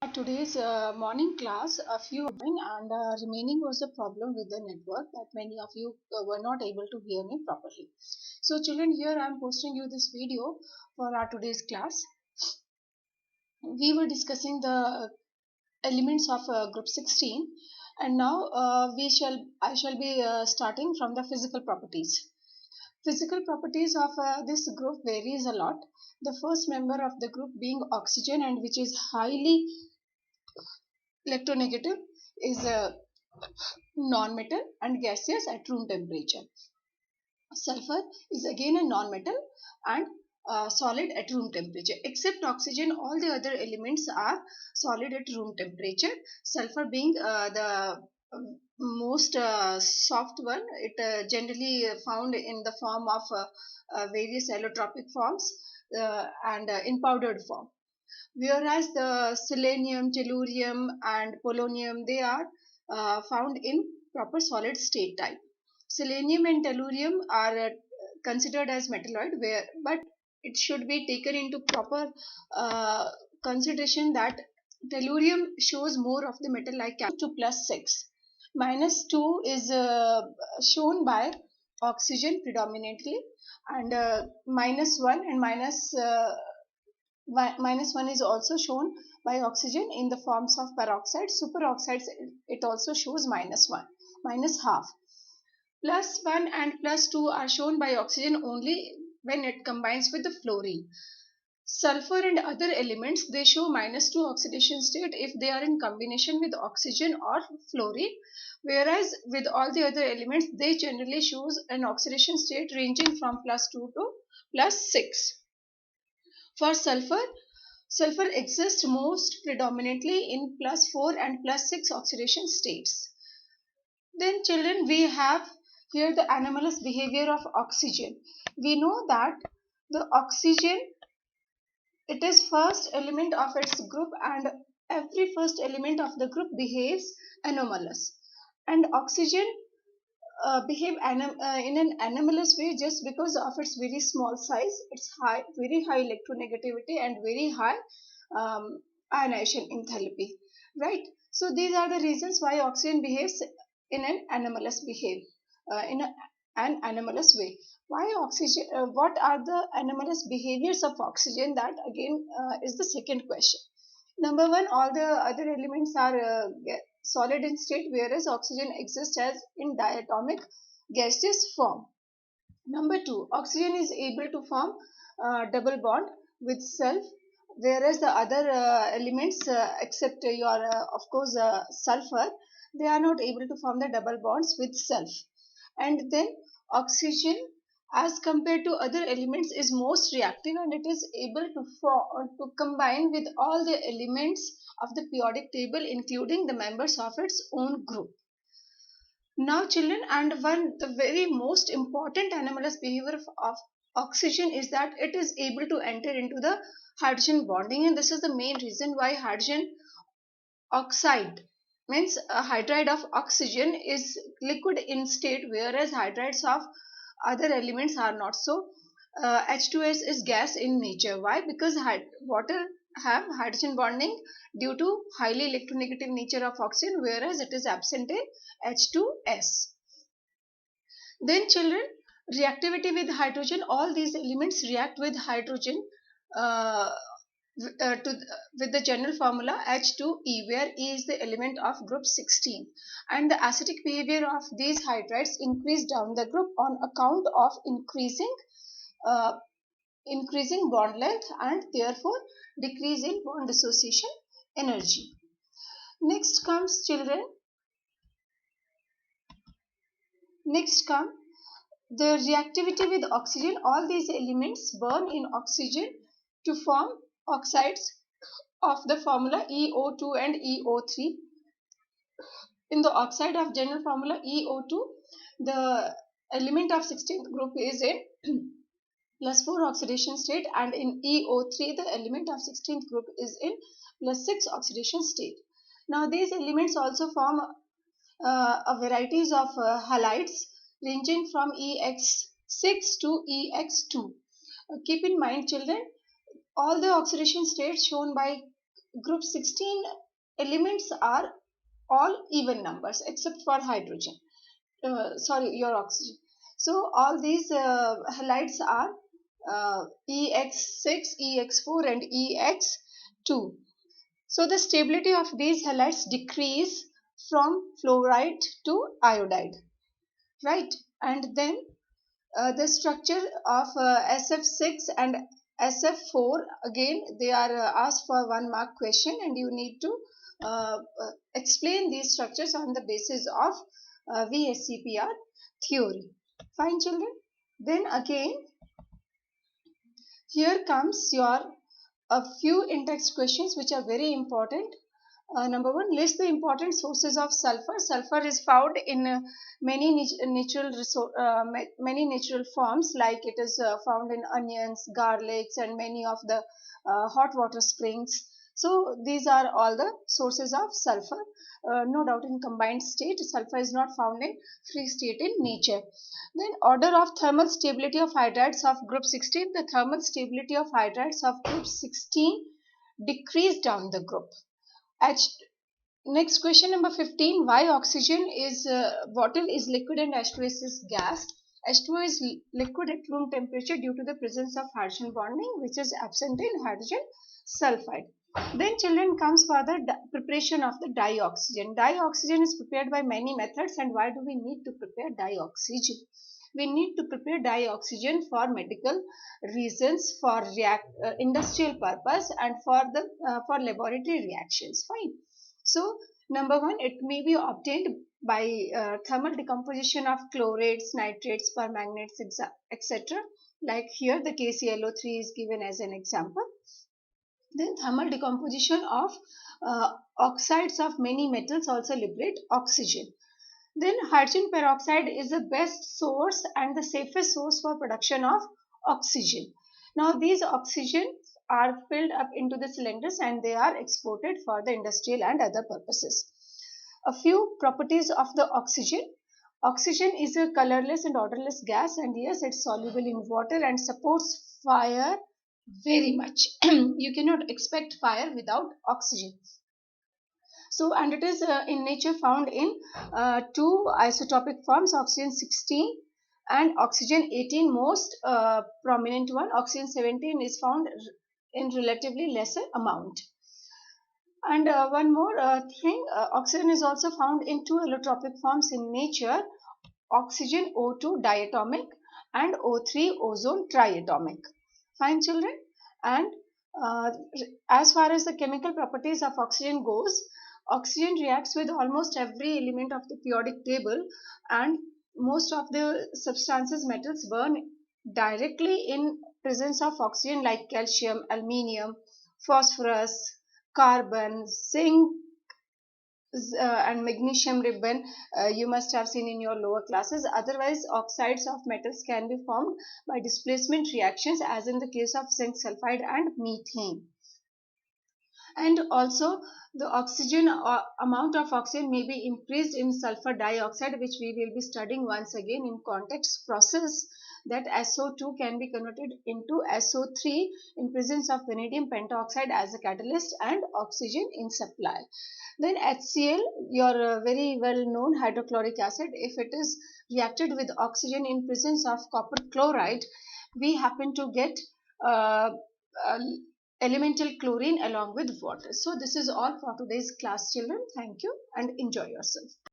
Today's morning class, a few were joined and remaining was a problem with the network that many of you were not able to hear me properly. So children, here I am posting you this video for our today's class. We were discussing the elements of group 16, and now I shall be starting from the physical properties. Physical properties of this group varies a lot. The first member of the group being oxygen, and which is highly electronegative, is a non-metal and gaseous at room temperature. Sulfur is again a non-metal and solid at room temperature. Except oxygen, all the other elements are solid at room temperature. Sulfur being the most soft one. It generally found in the form of various allotropic forms and in powdered form. Whereas the selenium, tellurium and polonium, they are found in proper solid state type. Selenium and tellurium are considered as metalloid, but it should be taken into proper uh, consideration that tellurium shows more of the metal like to plus 6. Minus 2 is shown by oxygen predominantly, and minus 1 and minus 1 is also shown by oxygen in the forms of peroxide. Superoxides, it also shows minus 1, minus half. Plus 1 and plus 2 are shown by oxygen only when it combines with the fluorine. Sulfur and other elements, they show minus 2 oxidation state if they are in combination with oxygen or fluorine, whereas with all the other elements, they generally shows an oxidation state ranging from plus 2 to plus 6. For sulfur, sulfur exists most predominantly in plus 4 and plus 6 oxidation states. Then children, we have here the anomalous behavior of oxygen. We know that the oxygen, it is first element of its group, and every first element of the group behaves anomalous. And oxygen behave in an anomalous way just because of its very small size, its very high electronegativity and very high ionization enthalpy, right? So these are the reasons why oxygen behaves in an anomalous an anomalous way. Why oxygen? What are the anomalous behaviors of oxygen? That again is the second question. Number one, all the other elements are solid in state, whereas oxygen exists as in diatomic gaseous form. Number two, oxygen is able to form double bond with self, whereas the other elements, except your, of course, sulfur, they are not able to form the double bonds with self. And then oxygen, as compared to other elements, is most reactive, and it is able to combine with all the elements of the periodic table, including the members of its own group. Now children, and one the very most important anomalous behavior of oxygen is that it is able to enter into the hydrogen bonding, and this is the main reason why hydrogen oxide, means a hydride of oxygen, is liquid in state, whereas hydrides of other elements are not so. H2S is gas in nature. Why? Because water have hydrogen bonding due to highly electronegative nature of oxygen, whereas it is absent in H2S. Then children, reactivity with hydrogen, all these elements react with hydrogen uh, with the general formula H2E, where E is the element of group 16, and the acidic behavior of these hydrides increase down the group on account of uh, increasing bond length and therefore decrease in bond dissociation energy. Next comes children, next come the reactivity with oxygen. All these elements burn in oxygen to form oxides of the formula EO2 and EO3. In the oxide of general formula EO2, the element of 16th group is in plus 4 oxidation state, and in EO3 the element of 16th group is in plus 6 oxidation state. Now these elements also form a varieties of halides ranging from EX6 to EX2. Keep in mind children, all the oxidation states shown by group 16 elements are all even numbers except for hydrogen. Sorry, your oxygen. So all these halides are EX6, EX4 and EX2. So the stability of these halides decrease from fluoride to iodide, right? And then the structure of SF6 and SF4, again they are asked for 1 mark question, and you need to explain these structures on the basis of VSCPR theory. Fine children. Then again here comes your a few in-text questions which are very important. Number one, list the important sources of sulfur. Sulfur is found in many natural forms, like it is found in onions, garlics, and many of the hot water springs. So these are all the sources of sulfur. No doubt in combined state, sulfur is not found in free state in nature. Then order of thermal stability of hydrides of group 16. The thermal stability of hydrides of group 16 decrease down the group. Next question number 15. Why oxygen is bottle is liquid and H2 is gas? H2O is liquid at room temperature due to the presence of hydrogen bonding, which is absent in hydrogen sulfide. Then children comes for the preparation of the dioxygen. Dioxygen is prepared by many methods, and why do we need to prepare dioxygen? We need to prepare dioxygen for medical reasons, for industrial purpose, and for laboratory reactions. Fine. So number one, it may be obtained by thermal decomposition of chlorates, nitrates, permanganates, etc. Like here the KClO3 is given as an example. Then thermal decomposition of oxides of many metals also liberate oxygen. Then hydrogen peroxide is the best source and the safest source for production of oxygen. Now these oxygens are filled up into the cylinders and they are exported for the industrial and other purposes. A few properties of the oxygen. Oxygen is a colorless and odorless gas, and yes, it's soluble in water and supports fire very much. You cannot expect fire without oxygen. So, and it is in nature found in two isotopic forms, oxygen 16 and oxygen 18, most prominent one. Oxygen 17 is found in relatively lesser amount. And one more thing, oxygen is also found in two allotropic forms in nature, oxygen O2 diatomic and O3 ozone triatomic. Fine children. And uh, as far as the chemical properties of oxygen goes, oxygen reacts with almost every element of the periodic table, and most of the substances metals burn directly in presence of oxygen, like calcium, aluminium, phosphorus, carbon, zinc, and magnesium ribbon you must have seen in your lower classes. Otherwise, oxides of metals can be formed by displacement reactions, as in the case of zinc sulfide and methane. And also the oxygen amount of oxygen may be increased in sulfur dioxide, which we will be studying once again in context process, that SO2 can be converted into SO3 in presence of vanadium pentoxide as a catalyst and oxygen in supply. Then HCl, your very well known hydrochloric acid, if it is reacted with oxygen in presence of copper chloride, we happen to get uh, uh, elemental chlorine along with water. So this is all for today's class, children. Thank you and enjoy yourself.